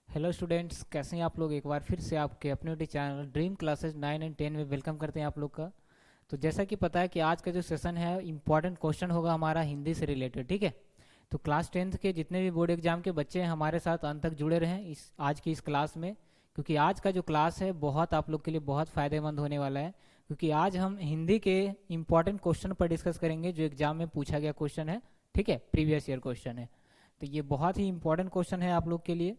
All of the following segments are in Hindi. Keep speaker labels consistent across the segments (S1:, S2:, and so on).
S1: हेलो स्टूडेंट्स, कैसे हैं आप लोग। एक बार फिर से आपके अपने YouTube channel dream classes 9 and 10 में वेलकम करते हैं आप लोग का। तो जैसा कि पता है कि आज का जो सेशन है इंपॉर्टेंट क्वेश्चन होगा हमारा हिंदी से रिलेटेड, ठीक है। तो क्लास 10th के जितने भी बोर्ड एग्जाम के बच्चे हैं हमारे साथ अंत तक जुड़े रहें इस आज की इस क्लास में, क्योंकि आज का जो क्लास है बहुत आप लोग के लिए बहुत फ़ायदेमंद होने वाला है। क्योंकि आज हम हिंदी के इंपॉर्टेंट क्वेश्चन पर डिस्कस करेंगे जो एग्जाम में पूछा गया क्वेश्चन है, ठीक है, प्रीवियस ईयर क्वेश्चन है। तो ये बहुत ही इंपॉर्टेंट क्वेश्चन है आप लोग के लिए।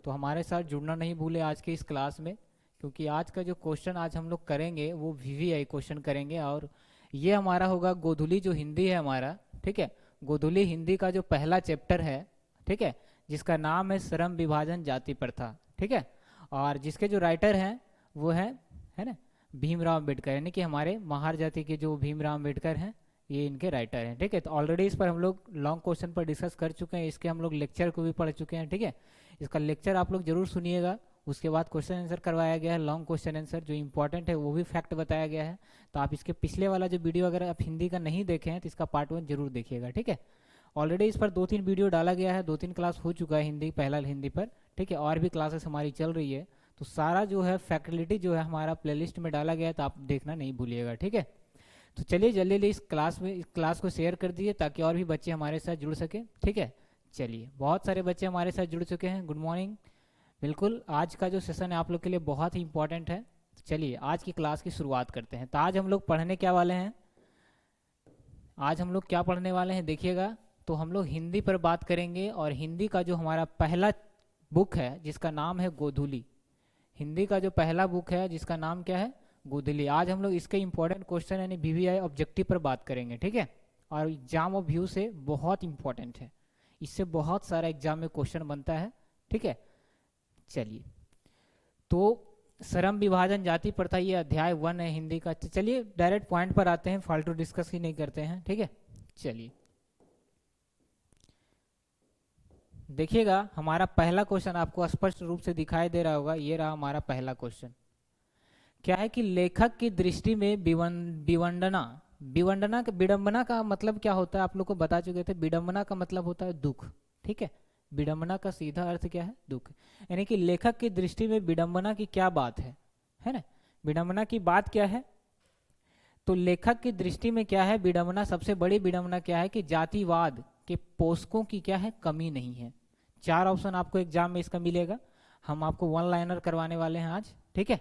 S1: तो हमारे साथ जुड़ना नहीं भूले आज के इस क्लास में, क्योंकि आज का जो क्वेश्चन आज हम लोग करेंगे वो वीवीआई क्वेश्चन करेंगे। और ये हमारा होगा गोधुली जो हिंदी है हमारा, ठीक है। गोधुली हिंदी का जो पहला चैप्टर है, ठीक है, जिसका नाम है श्रम विभाजन जाति प्रथा, ठीक है। और जिसके जो राइटर हैं वो है ना, भीमराव अम्बेडकर, यानी कि हमारे महार जाति के जो भीमराव अम्बेडकर हैं ये इनके राइटर हैं, ठीक है। तो ऑलरेडी इस पर हम लोग लॉन्ग क्वेश्चन पर डिस्कस कर चुके हैं, इसके हम लोग लेक्चर को भी पढ़ चुके हैं, ठीक है। इसका लेक्चर आप लोग जरूर सुनिएगा। उसके बाद क्वेश्चन आंसर करवाया गया है, लॉन्ग क्वेश्चन आंसर जो इंपॉर्टेंट है वो भी फैक्ट बताया गया है। तो आप इसके पिछले वाला जो वीडियो अगर आप हिंदी का नहीं देखे हैं तो इसका पार्ट 1 जरूर देखिएगा, ठीक है। ऑलरेडी इस पर 2-3 वीडियो डाला गया है, 2-3 क्लास हो चुका है हिंदी, पहला हिंदी पर, ठीक है। और भी क्लासेस हमारी चल रही है। तो सारा जो है फैकल्टी जो है हमारा प्लेलिस्ट में डाला गया है, तो आप देखना नहीं भूलिएगा, ठीक है। तो चलिए जल्दी जल्दी इस क्लास को शेयर कर दीजिए ताकि और भी बच्चे हमारे साथ जुड़ सके, ठीक है। चलिए, बहुत सारे बच्चे हमारे साथ जुड़ चुके हैं, गुड मॉर्निंग। बिल्कुल, आज का जो सेशन है आप लोग के लिए बहुत ही इंपॉर्टेंट है। चलिए आज की क्लास की शुरुआत करते हैं। तो आज हम लोग पढ़ने क्या वाले हैं, आज हम लोग क्या पढ़ने वाले हैं देखिएगा। तो हम लोग हिंदी पर बात करेंगे, और हिंदी का जो हमारा पहला बुक है जिसका नाम है गोधुली, हिंदी का जो पहला बुक है जिसका नाम क्या है, गोधुली। आज हम लोग इसके इंपॉर्टेंट क्वेश्चन यानी वीवीआई ऑब्जेक्टिव पर बात करेंगे, ठीक है। और एग्जाम ऑफ व्यू से बहुत इंपॉर्टेंट है, इससे बहुत सारा एग्जाम में क्वेश्चन बनता है, ठीक है। चलिए, तो श्रम विभाजन जाति प्रथा ये अध्याय 1 है हिंदी का। चलिए डायरेक्ट पॉइंट पर आते हैं, फालतू डिस्कस ही नहीं करते हैं, ठीक है। चलिए देखिएगा, हमारा पहला क्वेश्चन आपको स्पष्ट रूप से दिखाई दे रहा होगा, ये रहा हमारा पहला क्वेश्चन। क्या है कि लेखक की दृष्टि में विवंडना, विडंबना का मतलब क्या होता है आप लोग को बता चुके थे। विडंबना का मतलब होता है दुख, ठीक है। विडंबना का सीधा अर्थ क्या है, दुख। यानी कि लेखक की दृष्टि में विडंबना की क्या बात है ना। विडंबना की बात क्या है, तो लेखक की दृष्टि में क्या है विडंबना, सबसे बड़ी विडंबना क्या है कि जातिवाद के पोषकों की क्या है, कमी नहीं है। 4 ऑप्शन आपको एग्जाम में इसका मिलेगा। हम आपको 1 लाइनर करवाने वाले हैं आज, ठीक है।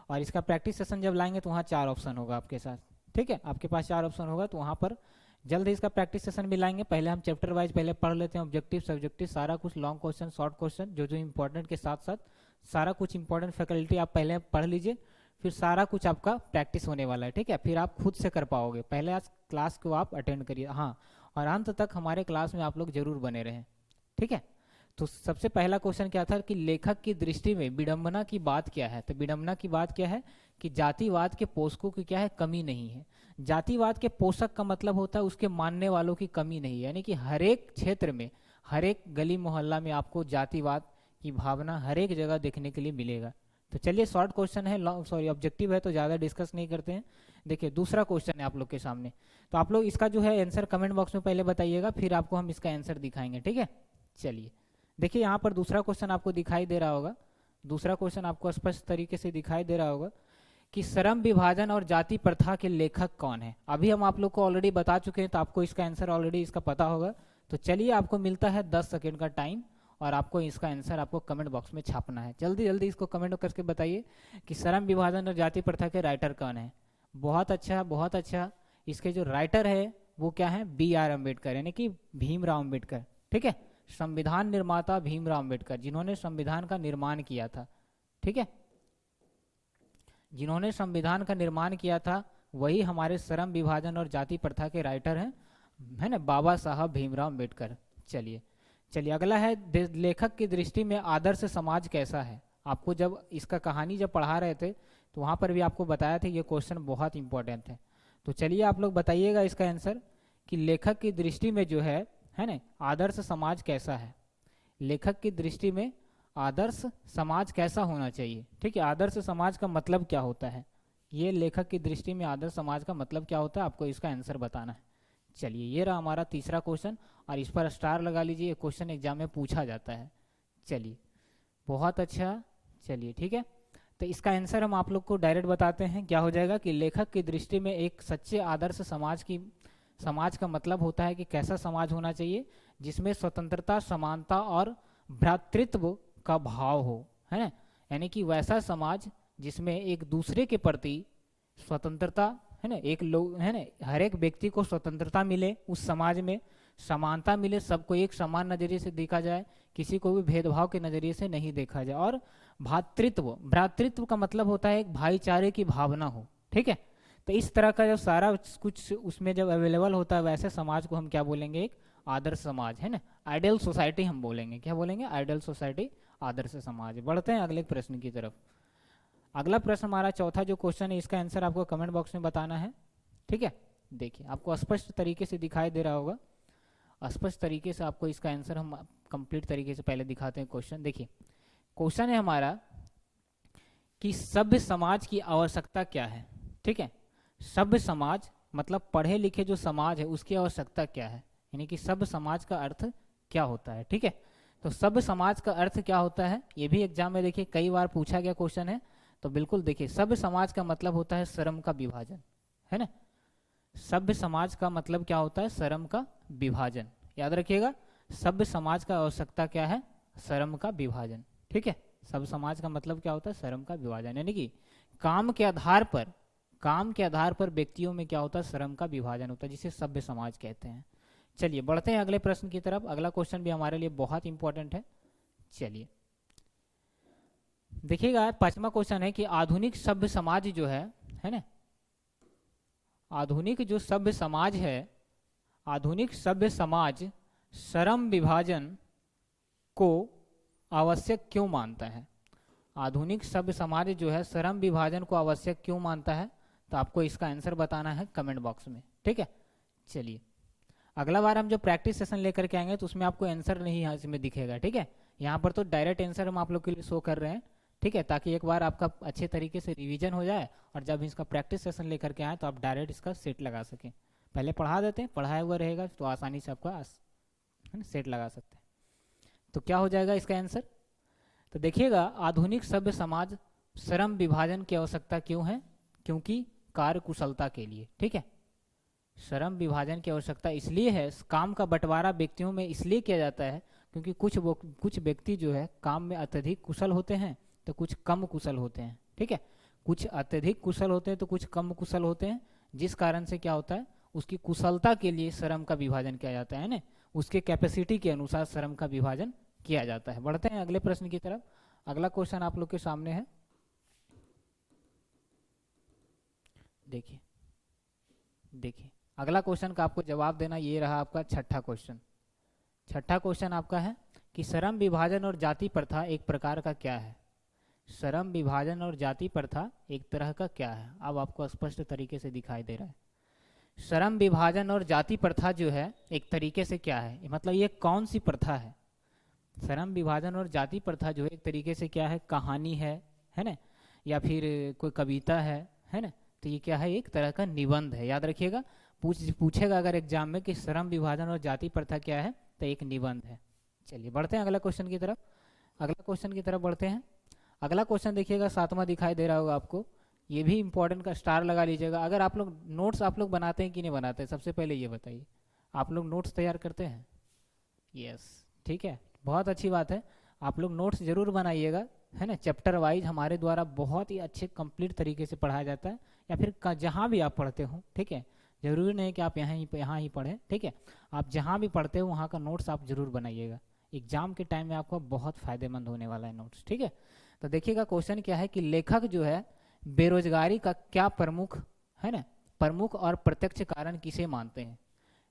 S1: और इसका प्रैक्टिस सेशन जब लाएंगे तो वहाँ 4 ऑप्शन होगा आपके साथ, ठीक है। आपके पास 4 ऑप्शन होगा, तो वहाँ पर जल्द ही इसका प्रैक्टिस सेशन भी लाएंगे। पहले हम चैप्टर वाइज पहले पढ़ लेते हैं, ऑब्जेक्टिव सब्जेक्टिव सारा कुछ, लॉन्ग क्वेश्चन शॉर्ट क्वेश्चन जो जो इंपॉर्टेंट के साथ साथ सारा कुछ इंपॉर्टेंट फैकल्टी आप पहले पढ़ लीजिए, फिर सारा कुछ आपका प्रैक्टिस होने वाला है, ठीक है। फिर आप खुद से कर पाओगे। पहले आज क्लास को आप अटेंड करिए, हाँ, और अंत तक हमारे क्लास में आप लोग जरूर बने रहें, ठीक है। तो सबसे पहला क्वेश्चन क्या था कि लेखक की दृष्टि में विडंबना की बात क्या है। तो विडंबना की बात क्या है कि जातिवाद के पोषकों की क्या है, कमी नहीं है। जातिवाद के पोषक का मतलब होता है उसके मानने वालों की कमी नहीं है, यानी कि हर एक क्षेत्र में, हर एक गली मोहल्ला में आपको जातिवाद की भावना हर एक जगह देखने के लिए मिलेगा। तो चलिए, शॉर्ट क्वेश्चन है, सॉरी ऑब्जेक्टिव है, तो ज़्यादा डिस्कस नहीं करते हैं। देखिए दूसरा क्वेश्चन है आप लोग के सामने। तो आप लोग इसका जो है आंसर कमेंट बॉक्स में पहले बताइएगा, फिर आपको हम इसका आंसर दिखाएंगे, ठीक है। चलिए देखिए, यहाँ पर दूसरा क्वेश्चन आपको दिखाई दे रहा होगा। दूसरा क्वेश्चन आपको स्पष्ट तरीके से दिखाई दे रहा होगा कि श्रम विभाजन और जाति प्रथा के लेखक कौन है। अभी हम आप लोग को ऑलरेडी बता चुके हैं, तो आपको इसका आंसर ऑलरेडी इसका पता होगा। तो चलिए, आपको मिलता है 10 सेकेंड का टाइम, और आपको इसका आंसर आपको कमेंट बॉक्स में छापना है। जल्दी जल्दी इसको कमेंट करके बताइए कि श्रम विभाजन और जाति प्रथा के राइटर कौन है। बहुत अच्छा, बहुत अच्छा। इसके जो राइटर है वो क्या है, BR अम्बेडकर, यानी कि भीमराव अम्बेडकर, ठीक है। संविधान निर्माता भीमराव अम्बेडकर, जिन्होंने संविधान का निर्माण किया था, ठीक है, जिन्होंने संविधान का निर्माण किया था, वही हमारे श्रम विभाजन और जाति प्रथा के राइटर हैं, है ना, बाबा साहब भीमराव अम्बेडकर। चलिए चलिए, अगला है लेखक की दृष्टि में आदर्श समाज कैसा है। आपको जब इसका कहानी जब पढ़ा रहे थे तो वहाँ पर भी आपको बताया था ये क्वेश्चन बहुत इंपॉर्टेंट है। तो चलिए आप लोग बताइएगा इसका आंसर कि लेखक की दृष्टि में जो है ना, आदर्श समाज कैसा है। लेखक की दृष्टि में आदर्श समाज कैसा होना चाहिए, ठीक है। आदर्श समाज का मतलब क्या होता है, ये लेखक की दृष्टि में आदर्श समाज का मतलब क्या होता है, आपको इसका आंसर बताना है। चलिए, ये रहा हमारा तीसरा क्वेश्चन, और इस पर स्टार लगा लीजिए, ये क्वेश्चन एग्जाम में पूछा जाता है। चलिए बहुत अच्छा। चलिए ठीक है, तो इसका आंसर हम आप लोग को डायरेक्ट बताते हैं। क्या हो जाएगा कि लेखक की दृष्टि में एक सच्चे आदर्श समाज का मतलब होता है कि कैसा समाज होना चाहिए जिसमें स्वतंत्रता, समानता और भ्रातृत्व का भाव हो, है ना। यानी कि वैसा समाज जिसमें एक दूसरे के प्रति स्वतंत्रता, है ना, एक लोग, है ना, हर एक व्यक्ति को स्वतंत्रता मिले, उस समाज में समानता मिले, सबको एक समान नज़रिए से देखा जाए, किसी को भी भेदभाव के नज़रिए से नहीं देखा जाए, और भ्रातृत्व का मतलब होता है एक भाईचारे की भावना हो, ठीक है। तो इस तरह का जब सारा कुछ उसमें जब अवेलेबल होता है, वैसे समाज को हम क्या बोलेंगे, एक आदर्श समाज, है ना, आइडियल सोसाइटी हम बोलेंगे। क्या बोलेंगे, आइडियल सोसाइटी, आदर्श समाज। बढ़ते हैं अगले प्रश्न की तरफ। अगला प्रश्न हमारा चौथा जो क्वेश्चन है, इसका आंसर आपको कमेंट बॉक्स में बताना है, ठीक है। देखिए आपको स्पष्ट तरीके से दिखाई दे रहा होगा, स्पष्ट तरीके से आपको इसका आंसर हम कंप्लीट तरीके से पहले दिखाते हैं। क्वेश्चन देखिए, क्वेश्चन है हमारा कि सभ्य समाज की आवश्यकता क्या है, ठीक है। सभ्य समाज मतलब पढ़े लिखे जो समाज है उसकी आवश्यकता क्या है, यानी कि सभ्य समाज का अर्थ क्या होता है, ठीक है। तो सभ्य समाज का अर्थ क्या होता है, ये भी एग्जाम में देखिए कई बार पूछा गया क्वेश्चन है। तो बिल्कुल देखिए, सभ्य समाज का मतलब होता है श्रम का विभाजन, है ना। सभ्य समाज का मतलब क्या होता है, श्रम का विभाजन। याद रखिएगा, सभ्य समाज का आवश्यकता क्या है, श्रम का विभाजन, ठीक है। सभ्य समाज का मतलब क्या होता है, श्रम का विभाजन, यानी कि काम के आधार पर व्यक्तियों में क्या होता है, श्रम का विभाजन होता है, जिसे सभ्य समाज कहते हैं। चलिए बढ़ते हैं अगले प्रश्न की तरफ। अगला क्वेश्चन भी हमारे लिए बहुत इंपॉर्टेंट है। चलिए देखिएगा, पांचवा क्वेश्चन है कि आधुनिक सभ्य समाज जो है ना, आधुनिक जो सभ्य समाज है, आधुनिक सभ्य समाज श्रम विभाजन को आवश्यक क्यों मानता है। आधुनिक सभ्य समाज जो है श्रम विभाजन को आवश्यक क्यों मानता है, तो आपको इसका आंसर बताना है कमेंट बॉक्स में, ठीक है। चलिए अगला बार हम जो प्रैक्टिस सेशन लेकर के आएंगे तो उसमें आपको आंसर नहीं यहाँ इसमें दिखेगा, ठीक है। यहाँ पर तो डायरेक्ट आंसर हम आप लोग के लिए शो कर रहे हैं, ठीक है, ताकि एक बार आपका अच्छे तरीके से रिवीजन हो जाए और जब इसका प्रैक्टिस सेशन लेकर के आए तो आप डायरेक्ट इसका सेट लगा सकें। पहले पढ़ा देते हैं, पढ़ाया हुआ रहेगा तो आसानी से आपका सेट लगा सकते हैं। तो क्या हो जाएगा इसका आंसर, तो देखिएगा, आधुनिक सभ्य समाज श्रम विभाजन की आवश्यकता क्यों है, क्योंकि कार्य कुशलता के लिए, ठीक है। श्रम विभाजन की आवश्यकता इसलिए है, काम का बंटवारा व्यक्तियों में इसलिए किया जाता है क्योंकि कुछ व्यक्ति जो है काम में अत्यधिक कुशल होते हैं तो कुछ कम कुशल होते हैं, ठीक है। कुछ अत्यधिक कुशल होते हैं तो कुछ कम कुशल होते हैं, जिस कारण से क्या होता है, उसकी कुशलता के लिए श्रम का विभाजन किया जाता है ना, उसके कैपेसिटी के अनुसार श्रम का विभाजन किया जाता है। बढ़ते हैं अगले प्रश्न की तरफ। अगला क्वेश्चन आप लोग के सामने है, देखिए अगला क्वेश्चन का आपको जवाब देना, ये रहा आपका छठा क्वेश्चन। छठा क्वेश्चन आपका है कि श्रम विभाजन और जाति प्रथा एक प्रकार का क्या है। श्रम विभाजन और जाति प्रथा एक तरह का क्या है, अब आपको स्पष्ट तरीके से दिखाई दे रहा है। श्रम विभाजन और जाति प्रथा जो है एक तरीके से क्या है, मतलब ये कौन सी प्रथा है। श्रम विभाजन और जाति प्रथा जो है एक तरीके से क्या है, कहानी है ना, या फिर कोई कविता है ना, तो ये क्या है, एक तरह का निबंध है। याद रखिएगा, पूछेगा अगर एग्जाम में कि श्रम विभाजन और जाति प्रथा क्या है, तो एक निबंध है। चलिए बढ़ते हैं अगला क्वेश्चन की तरफ। अगला क्वेश्चन की तरफ बढ़ते हैं। अगला क्वेश्चन देखिएगा, सातवां दिखाई दे रहा होगा आपको, ये भी इंपॉर्टेंट का स्टार लगा लीजिएगा। अगर आप लोग नोट्स आप लोग बनाते हैं कि नहीं बनाते, सबसे पहले ये बताइए, आप लोग नोट्स तैयार करते हैं। यस, ठीक है, बहुत अच्छी बात है, आप लोग नोट्स जरूर बनाइएगा, है ना। चैप्टर वाइज हमारे द्वारा बहुत ही अच्छे कंप्लीट तरीके से पढ़ाया जाता है, या फिर जहाँ भी आप पढ़ते हो, ठीक है। जरूरी नहीं कि आप यहाँ ही पढ़ें, ठीक है। आप जहाँ भी पढ़ते हो वहाँ का नोट्स आप जरूर बनाइएगा, एग्जाम के टाइम में आपको बहुत फायदेमंद होने वाला है नोट्स, ठीक है। तो देखिएगा क्वेश्चन क्या है कि लेखक जो है बेरोजगारी का क्या प्रमुख, है ना, प्रमुख और प्रत्यक्ष कारण किसे मानते हैं।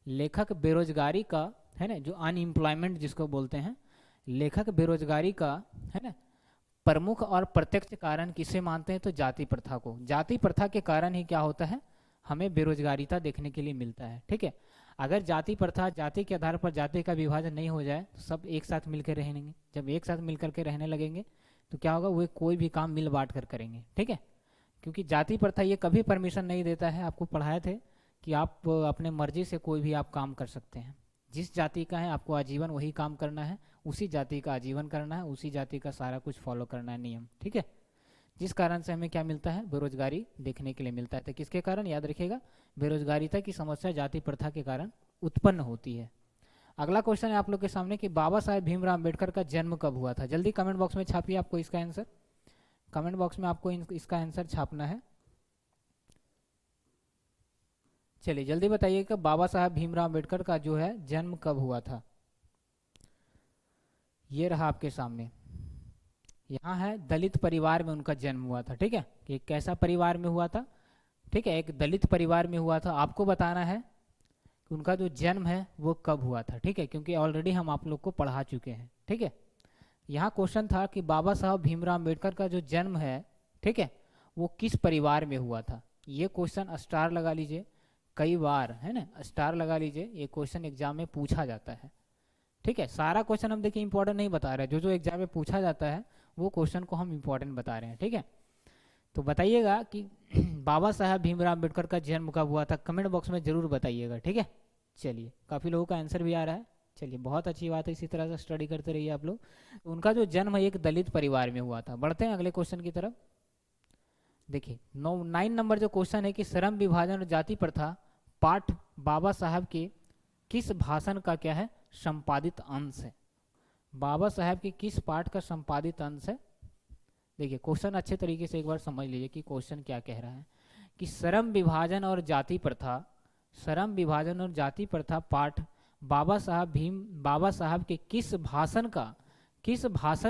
S1: लेखक बेरोजगारी का, है ना, जो अनएम्प्लॉयमेंट जिसको बोलते हैं, लेखक बेरोजगारी का, है ना, प्रमुख और प्रत्यक्ष कारण किसे मानते हैं, तो जाति प्रथा को। जाति प्रथा के कारण ही क्या होता है, हमें बेरोजगारीता देखने के लिए मिलता है, ठीक है। अगर जाति प्रथा, जाति के आधार पर जाति का विभाजन नहीं हो जाए तो सब एक साथ मिलकर रहेंगे। जब एक साथ मिलकर के रहने लगेंगे तो क्या होगा, वो कोई भी काम मिल बांट कर करेंगे, ठीक है। क्योंकि जाति प्रथा ये कभी परमिशन नहीं देता है, आपको पढ़ाए थे कि आप अपने मर्जी से कोई भी आप काम कर सकते हैं, जिस जाति का है आपको आजीवन वही काम करना है, उसी जाति का आजीवन करना है, उसी जाति का सारा कुछ फॉलो करना है नियम, ठीक है। जिस कारण से हमें क्या मिलता है, बेरोजगारी देखने के लिए मिलता है। तो किसके कारण, याद रखिएगा, बेरोजगारिता की समस्या जाति प्रथा के कारण उत्पन्न होती है। अगला क्वेश्चन है आप लोग के सामने कि बाबा साहेब भीमराव अम्बेडकर का जन्म कब हुआ था। जल्दी कमेंट बॉक्स में छापिए आपको इसका आंसर, कमेंट बॉक्स में आपको इसका आंसर छापना है। चलिए जल्दी बताइए कि बाबा साहब भीमराव अम्बेडकर का जो है जन्म कब हुआ था। ये रहा आपके सामने, यहाँ है दलित परिवार में उनका जन्म हुआ था, ठीक है। कि कैसा परिवार में हुआ था, ठीक है, एक दलित परिवार में हुआ था। आपको बताना है कि उनका जो जन्म है वो कब हुआ था, ठीक है, क्योंकि ऑलरेडी हम आप लोग को पढ़ा चुके हैं, ठीक है। यहाँ क्वेश्चन था कि बाबा साहब भीमराव अम्बेडकर का जो जन्म है, ठीक है, वो किस परिवार में हुआ था। ये क्वेश्चन स्टार लगा लीजिए, कई बार है ना, स्टार लगा लीजिए, ये क्वेश्चन एग्जाम में पूछा जाता है, ठीक है। सारा क्वेश्चन हम देखिए इंपॉर्टेंट नहीं बता रहे, जो एग्जाम में पूछा जाता है वो क्वेश्चन को हम इंपॉर्टेंट बता रहे हैं, ठीक है। तो बताइएगा कि बाबा साहब भीमराव अम्बेडकर का जन्म कब हुआ था, कमेंट बॉक्स में जरूर बताइएगा, ठीक है। चलिए काफ़ी लोगों का आंसर भी आ रहा है, चलिए बहुत अच्छी बात है, इसी तरह से स्टडी करते रहिए आप लोग। तो उनका जो जन्म है एक दलित परिवार में हुआ था। बढ़ते हैं अगले क्वेश्चन की तरफ। देखिए 9 नंबर जो क्वेश्चन है कि श्रम विभाजन और जाति प्रथा पाठ बाबा साहब के किस भाषण का क्या है, संपादित अंश है। बाबा साहब के किस पाठ का संपादित अंश है। देखिए क्वेश्चन अच्छे तरीके से एक बार समझ लीजिए कि क्वेश्चन क्या कह रहा है कि श्रम विभाजन और जाति प्रथा, श्रम विभाजन और जाति प्रथा पाठ बाबा साहब के किस भाषण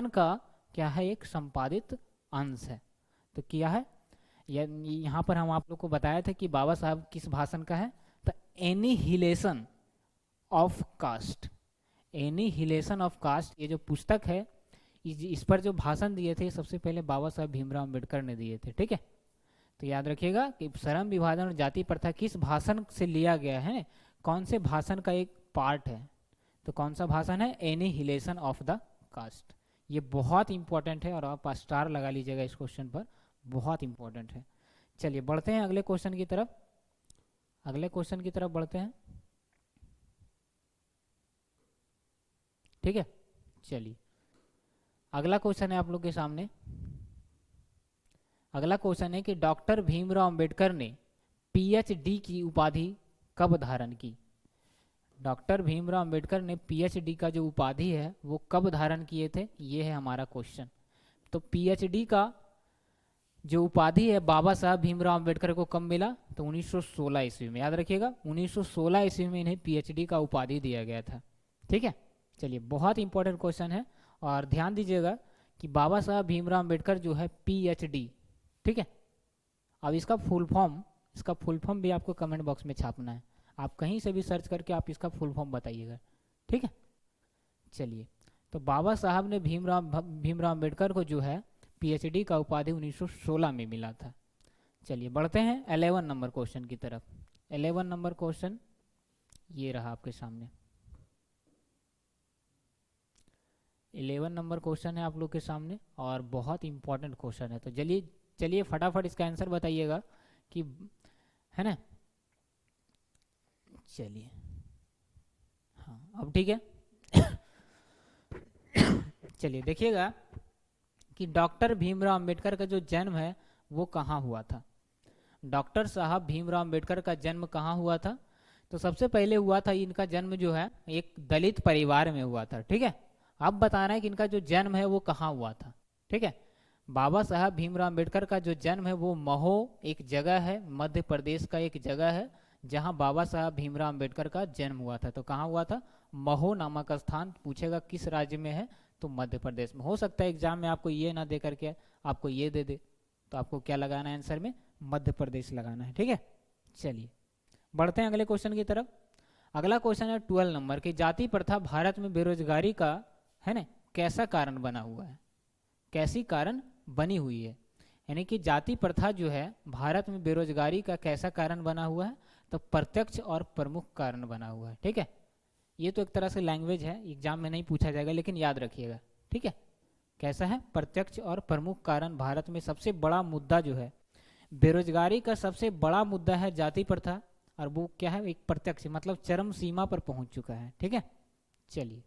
S1: का क्या है, एक संपादित अंश है। तो क्या है, यहाँ पर हम आप लोग को बताया था कि बाबा साहब किस भाषण का है, तो annihilation of caste, annihilation of caste, ये जो पुस्तक है, इस पर जो भाषण दिए थे सबसे पहले बाबा साहब भीमराव अम्बेडकर ने दिए थे, ठीक है। तो याद रखिएगा कि श्रम विभाजन और जाति प्रथा किस भाषण से लिया गया है, कौन से भाषण का एक पार्ट है। तो कौन सा भाषण है, एनिहिलेशन ऑफ द कास्ट। ये बहुत इंपॉर्टेंट है और आप स्टार लगा लीजिएगा इस क्वेश्चन पर, बहुत इंपॉर्टेंट है। चलिए बढ़ते हैं अगले क्वेश्चन की तरफ, अगले क्वेश्चन की तरफ बढ़ते हैं, ठीक है। चलिए अगला क्वेश्चन है आप लोग के सामने, अगला क्वेश्चन है कि डॉक्टर भीमराव अंबेडकर ने पीएचडी की उपाधि कब धारण की। डॉक्टर भीमराव अंबेडकर ने पीएचडी का जो उपाधि है वो कब धारण किए थे, ये है हमारा क्वेश्चन। तो पीएचडी का जो उपाधि है बाबा साहब भीमराव अंबेडकर को कब मिला, तो 1916 ईस्वी में। याद रखिएगा 1916 ईस्वी में इन्हें पीएचडी का उपाधि दिया गया था, ठीक है। चलिए बहुत इंपॉर्टेंट क्वेश्चन है और ध्यान दीजिएगा कि बाबा साहब भीमराव अंबेडकर जो है पीएचडी, ठीक है। अब इसका फुल फॉर्म भी आपको कमेंट बॉक्स में छापना है, आप कहीं से भी सर्च करके आप इसका फुल फॉर्म बताइएगा, ठीक है। चलिए तो बाबा साहब ने भीमराव अंबेडकर को जो है पीएचडी का उपाधि 1916 में मिला था। चलिए बढ़ते हैं 11 नंबर क्वेश्चन की तरफ। 11 नंबर क्वेश्चन ये रहा आपके सामने, 11 नंबर क्वेश्चन है आप लोग के सामने और बहुत इंपॉर्टेंट क्वेश्चन है। तो चलिए फटाफट इसका आंसर बताइएगा कि, है ना। चलिए हाँ अब ठीक है। चलिए देखिएगा कि डॉक्टर भीमराव अंबेडकर का जो जन्म है वो कहाँ हुआ था। डॉक्टर साहब भीमराव अंबेडकर का जन्म कहाँ हुआ था, तो सबसे पहले हुआ था इनका जन्म जो है एक दलित परिवार में हुआ था, ठीक है। अब बताना है कि इनका जो जन्म है वो कहाँ हुआ था, ठीक है। बाबा साहब भीमराव अंबेडकर का जो जन्म है वो महो एक जगह है, मध्य प्रदेश का एक जगह है जहाँ बाबा साहब भीमराव अंबेडकर का जन्म हुआ था। तो कहाँ हुआ था, महो नामक स्थान। पूछेगा किस राज्य में है, तो मध्य प्रदेश में। हो सकता है एग्जाम में आपको ये ना दे करके आपको ये दे दे, तो आपको क्या लगाना है आंसर में, मध्य प्रदेश लगाना है, ठीक है। चलिए बढ़ते हैं अगले क्वेश्चन की तरफ। अगला क्वेश्चन है 12 नंबर की, जाति प्रथा भारत में बेरोजगारी का, है ना, कैसा कारण बना हुआ है, कैसी कारण बनी हुई है। यानी कि जाति प्रथा जो है भारत में बेरोजगारी का कैसा कारण बना हुआ है, तो प्रत्यक्ष और प्रमुख कारण बना हुआ है, ठीक है। ये तो एक तरह से लैंग्वेज है, एग्जाम में नहीं पूछा जाएगा लेकिन याद रखिएगा, ठीक है। कैसा है, प्रत्यक्ष और प्रमुख कारण। भारत में सबसे बड़ा मुद्दा जो है बेरोजगारी का, सबसे बड़ा मुद्दा है जाति प्रथा, और वो क्या है, एक प्रत्यक्ष मतलब चरम सीमा पर पहुंच चुका है, ठीक है। चलिए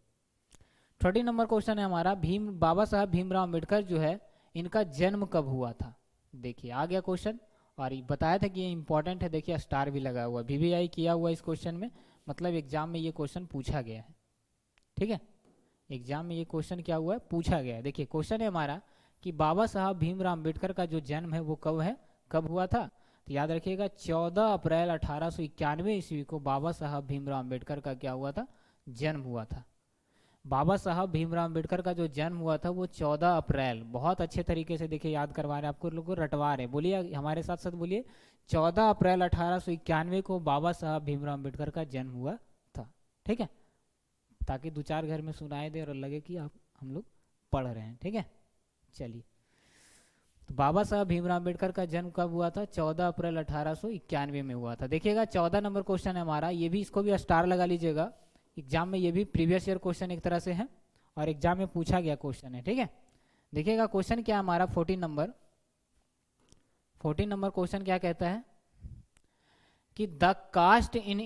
S1: 30 नंबर क्वेश्चन है हमारा, बाबा साहब भीमराव अम्बेडकर जो है इनका जन्म कब हुआ था। देखिए आ गया क्वेश्चन, और ये बताया था कि ये इंपॉर्टेंट है। देखिए स्टार भी लगा हुआ, वीवीआई किया हुआ इस क्वेश्चन में, मतलब एग्जाम में ये क्वेश्चन पूछा गया है। ठीक है, एग्जाम में ये क्वेश्चन क्या हुआ है, पूछा गया है। देखिए क्वेश्चन है हमारा कि बाबा साहब भीमराव अम्बेडकर का जो जन्म है वो कब है, कब हुआ था। तो याद रखिएगा 14 अप्रैल 1891 ईस्वी को बाबा साहब भीमराव अम्बेडकर का क्या हुआ था, जन्म हुआ था। बाबा साहब भीमराव अम्बेडकर का जो जन्म हुआ था वो 14 अप्रैल, बहुत अच्छे तरीके से देखिए याद करवा रहे हैं आपको, लोगों को रटवा रहे हैं। बोलिए हमारे साथ साथ बोलिए, 14 अप्रैल 1891 को बाबा साहब भीमराव अम्बेडकर का जन्म हुआ था। ठीक है, ताकि दो चार घर में सुनाई दे और लगे कि आप हम लोग पढ़ रहे हैं। ठीक है, चलिए, तो बाबा साहब भीमराव अम्बेडकर का जन्म कब हुआ था, 14 अप्रैल 1891 में हुआ था। देखिएगा 14 नंबर क्वेश्चन है हमारा, ये भी, इसको भी स्टार लगा लीजिएगा। एग्जाम में ये भी प्रीवियस ईयर क्वेश्चन एक तरह से है, और एग्जाम में पूछा गया क्वेश्चन है। ठीक है, देखिएगा क्वेश्चन क्या हमारा 14 नंबर क्वेश्चन क्या कहता है कि the caste in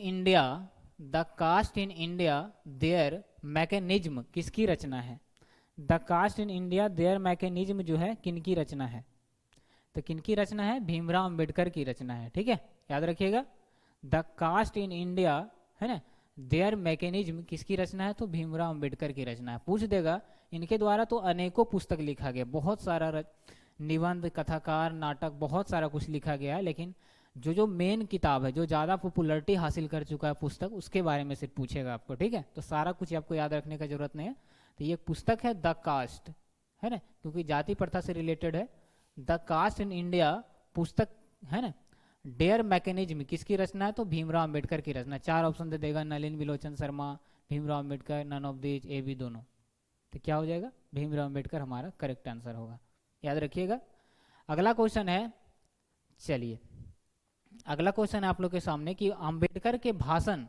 S1: India their mechanism किसकी रचना है। The caste in India their mechanism जो है किनकी रचना है, तो किनकी रचना है, भीमराव अंबेडकर की रचना है। ठीक है, याद रखिएगा, द कास्ट इन इंडिया है ना, देयर मैकेनिज्म किसकी रचना है, तो भीमराव अंबेडकर की रचना है। पूछ देगा, इनके द्वारा तो अनेकों पुस्तक लिखा गया, बहुत सारा निबंध, कथाकार, नाटक, बहुत सारा कुछ लिखा गया है, लेकिन जो मेन किताब है, जो ज़्यादा पॉपुलैरिटी हासिल कर चुका है पुस्तक, उसके बारे में सिर्फ पूछेगा आपको। ठीक है, तो सारा कुछ आपको याद रखने का जरूरत नहीं है। तो ये पुस्तक है द कास्ट, है ना, क्योंकि जाति प्रथा से रिलेटेड है। द कास्ट इन इंडिया पुस्तक है ना। डेयर मैकेनिज्म किसकी रचना है, तो भीमराव अंबेडकर की रचना। 4 ऑप्शन दे देगा, Nalin Vilochan Sharma, Bhimrao Ambedkar, none of this, A B दोनों। तो क्या हो जाएगा, भीमराव अंबेडकर हमारा करेक्ट आंसर होगा, याद रखिएगा। अगला क्वेश्चन है, चलिए अगला क्वेश्चन है आप लोग के सामने कि अंबेडकर के भाषण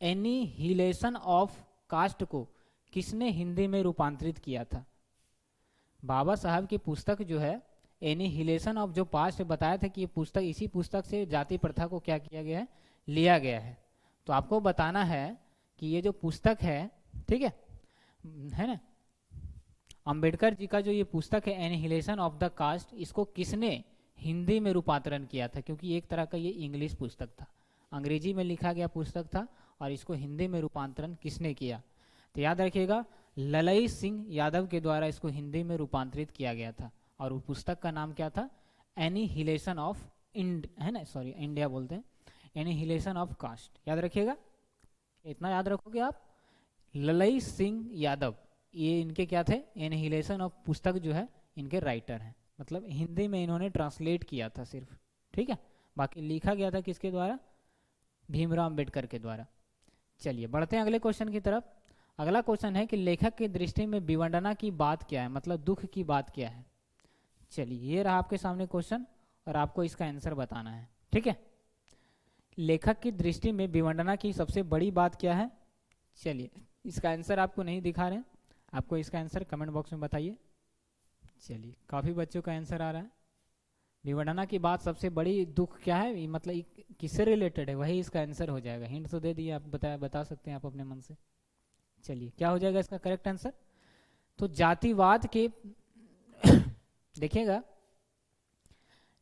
S1: एनिहिलेशन ऑफ कास्ट को किसने हिंदी में रूपांतरित किया था। बाबा साहब की पुस्तक जो है एनिहिलेशन ऑफ, जो पास्ट बताया था कि ये पुस्तक, इसी पुस्तक से जाति प्रथा को क्या किया गया है, लिया गया है। तो आपको बताना है कि ये जो पुस्तक है, ठीक है ना, अंबेडकर जी का जो ये पुस्तक है एनिहिलेशन ऑफ द कास्ट, इसको किसने हिंदी में रूपांतरण किया था, क्योंकि एक तरह का ये इंग्लिश पुस्तक था, अंग्रेजी में लिखा गया पुस्तक था, और इसको हिंदी में रूपांतरण किसने किया। तो याद रखिएगा, ललई सिंह यादव के द्वारा इसको हिंदी में रूपांतरित किया गया था, और वो पुस्तक का नाम क्या था, एनिहिलेशन ऑफ है ना, सॉरी इंडिया बोलते हैं, एनिहिलेशन ऑफ कास्ट। याद रखिएगा, इतना याद रखोगे आप। ललई सिंह यादव, ये इनके क्या थे, एनिहिलेशन ऑफ पुस्तक जो है इनके राइटर हैं, मतलब हिंदी में इन्होंने ट्रांसलेट किया था सिर्फ। ठीक है, बाकी लिखा गया था किसके द्वारा, भीमराव अंबेडकर के द्वारा। चलिए बढ़ते हैं अगले क्वेश्चन की तरफ। अगला क्वेश्चन है कि लेखक की दृष्टि में विवंडना की बात क्या है, मतलब दुख की बात क्या है। चलिए ये रहा आपके सामने क्वेश्चन, और आपको इसका आंसर बताना है। ठीक है, लेखक की दृष्टि में विवंडना की सबसे बड़ी बात क्या है। चलिए इसका आंसर आपको नहीं दिखा रहे हैं, आपको इसका आंसर कमेंट बॉक्स में बताइए। चलिए काफ़ी बच्चों का आंसर आ रहा है। विवंडना की बात सबसे बड़ी दुख क्या है, मतलब किससे रिलेटेड है, वही इसका आंसर हो जाएगा। हिंट तो दे दिए, आप बता सकते हैं आप अपने मन से। चलिए क्या हो जाएगा इसका करेक्ट आंसर, तो जातिवाद के देखिएगा,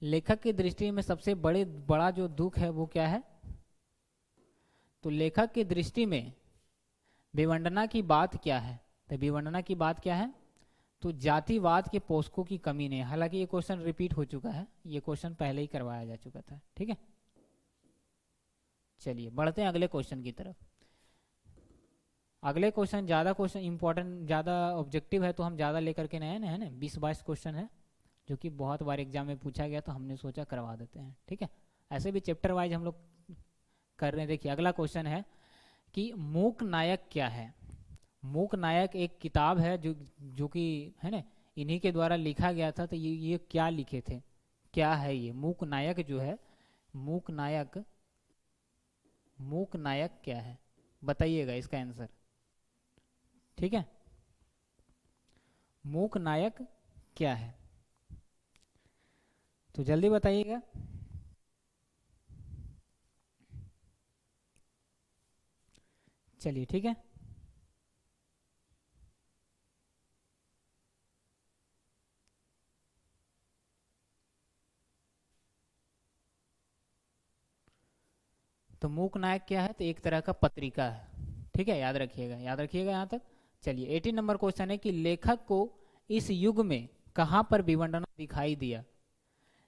S1: लेखक की दृष्टि में सबसे बड़ा जो दुख है वो क्या है, तो लेखक की दृष्टि में विवंडना की बात क्या है, तो विवंडना की बात क्या है, तो जातिवाद के पोषकों की कमी नहीं। हालांकि ये क्वेश्चन रिपीट हो चुका है, ये क्वेश्चन पहले ही करवाया जा चुका था। ठीक है, चलिए बढ़ते हैं अगले क्वेश्चन की तरफ। अगले क्वेश्चन ज़्यादा क्वेश्चन इंपॉर्टेंट, ज़्यादा ऑब्जेक्टिव है, तो हम ज़्यादा लेकर के नए है ना 20-22 क्वेश्चन है, जो कि बहुत बार एग्जाम में पूछा गया, तो हमने सोचा करवा देते हैं। ठीक है, ऐसे भी चैप्टर वाइज हम लोग कर रहे हैं। देखिए अगला क्वेश्चन है कि मूक नायक क्या है। मूक नायक एक किताब है जो कि है ना इन्हीं के द्वारा लिखा गया था। तो ये क्या लिखे थे, क्या है ये मूक नायक जो है, मूक नायक क्या है, बताइएगा इसका आंसर। ठीक है, मूक नायक क्या है, तो जल्दी बताइएगा। चलिए ठीक है, तो मूक नायक क्या है, तो एक तरह का पत्रिका है, ठीक है, याद रखिएगा, याद रखिएगा यहाँ तक। चलिए 18 नंबर क्वेश्चन है कि लेखक को इस युग में कहाँ पर विवंडना दिखाई दिया।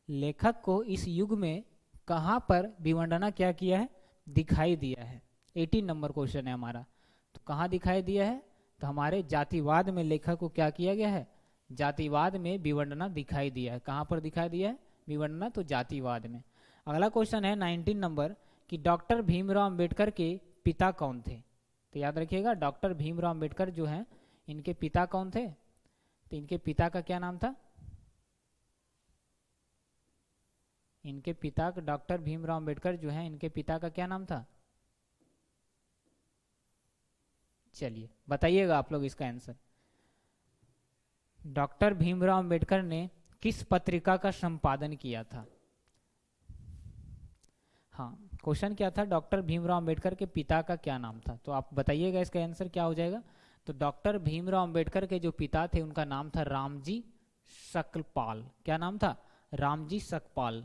S1: लेखक को इस युग में कहाँ पर विवंडना क्या किया है, दिखाई दिया है। 18 नंबर क्वेश्चन है हमारा। तो कहाँ दिखाई दिया है, तो हमारे जातिवाद में लेखक को क्या किया गया है, जातिवाद में विवंडना दिखाई दिया है। कहाँ पर दिखाई दिया है विवंडना, तो जातिवाद में। अगला क्वेश्चन है 19 नंबर कि डॉक्टर भीमराव अंबेडकर के पिता कौन थे। तो याद रखिएगा डॉक्टर भीमराव अंबेडकर जो हैं इनके पिता कौन थे, तो इनके पिता का क्या नाम था, इनके पिता डॉक्टर भीमराव अंबेडकर जो हैं इनके पिता का क्या नाम था। चलिए बताइएगा आप लोग इसका आंसर। डॉक्टर भीमराव अंबेडकर ने किस पत्रिका का संपादन किया था। हाँ, क्वेश्चन क्या था, डॉक्टर भीमराव अंबेडकर के पिता का क्या नाम था, तो आप बताइएगा इसका आंसर क्या हो जाएगा। तो डॉक्टर भीमराव अंबेडकर के जो पिता थे उनका नाम था रामजी सकपाल। क्या नाम था, रामजी सकपाल।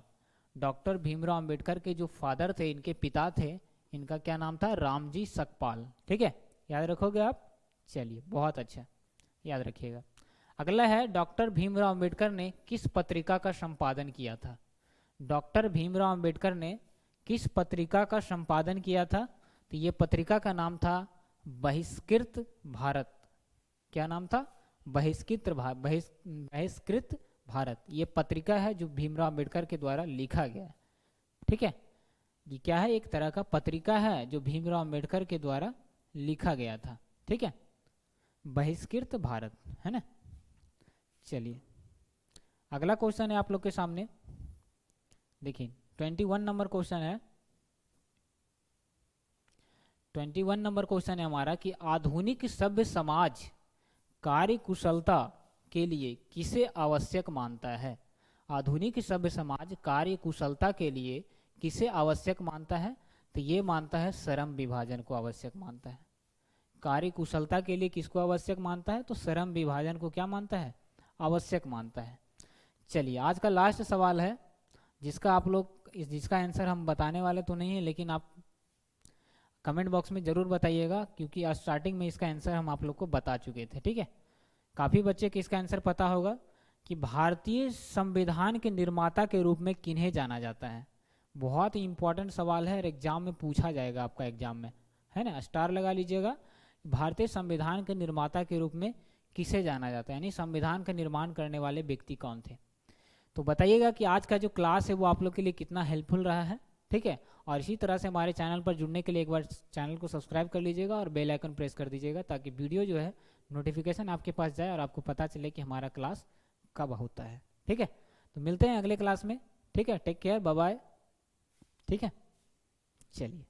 S1: डॉक्टर भीमराव अंबेडकर के जो फादर थे, इनके पिता थे, इनका क्या नाम था, रामजी सकपाल। ठीक है, याद रखोगे आप। चलिए बहुत अच्छा, याद रखिएगा। अगला है डॉक्टर भीमराव अंबेडकर ने किस पत्रिका का संपादन किया था। डॉक्टर भीमराव अंबेडकर ने किस पत्रिका का संपादन किया था, तो ये पत्रिका का नाम था बहिष्कृत भारत। क्या नाम था, बहिष्कृत भारत। ये पत्रिका है जो भीमराव अंबेडकर के द्वारा लिखा गया है। ठीक है, ये क्या है, एक तरह का पत्रिका है जो भीमराव अंबेडकर के द्वारा लिखा गया था। ठीक है, बहिष्कृत भारत, है ना। चलिए अगला क्वेश्चन है आप लोग के सामने, देखिए 21 नंबर क्वेश्चन है। 21 नंबर क्वेश्चन है हमारा कि आधुनिक सभ्य समाज कार्य कुशलता के लिए किसे आवश्यक मानता है। आधुनिक सभ्य समाज कार्य कुशलता के लिए किसे आवश्यक मानता है, तो ये मानता है श्रम विभाजन को आवश्यक मानता है। कार्य कुशलता के लिए किसको आवश्यक मानता है, तो श्रम विभाजन को क्या मानता है, आवश्यक मानता है। चलिए आज का लास्ट सवाल है जिसका आप लोग जिसका आंसर हम बताने वाले तो नहीं है, लेकिन आप कमेंट बॉक्स में ज़रूर बताइएगा, क्योंकि स्टार्टिंग में इसका आंसर हम आप लोग को बता चुके थे। ठीक है, काफ़ी बच्चे को इसका आंसर पता होगा कि भारतीय संविधान के निर्माता के रूप में किन्हें जाना जाता है। बहुत ही इंपॉर्टेंट सवाल है और एग्जाम में पूछा जाएगा आपका एग्जाम में, है ना, स्टार लगा लीजिएगा। भारतीय संविधान के निर्माता के रूप में किसे जाना जाता है, यानी संविधान का निर्माण करने वाले व्यक्ति कौन थे। तो बताइएगा कि आज का जो क्लास है वो आप लोग के लिए कितना हेल्पफुल रहा है। ठीक है, और इसी तरह से हमारे चैनल पर जुड़ने के लिए एक बार चैनल को सब्सक्राइब कर लीजिएगा और बेल आइकन प्रेस कर दीजिएगा, ताकि वीडियो जो है नोटिफिकेशन आपके पास जाए और आपको पता चले कि हमारा क्लास कब होता है। ठीक है, तो मिलते हैं अगले क्लास में। ठीक है, टेक केयर, बाय बाय। ठीक है, चलिए।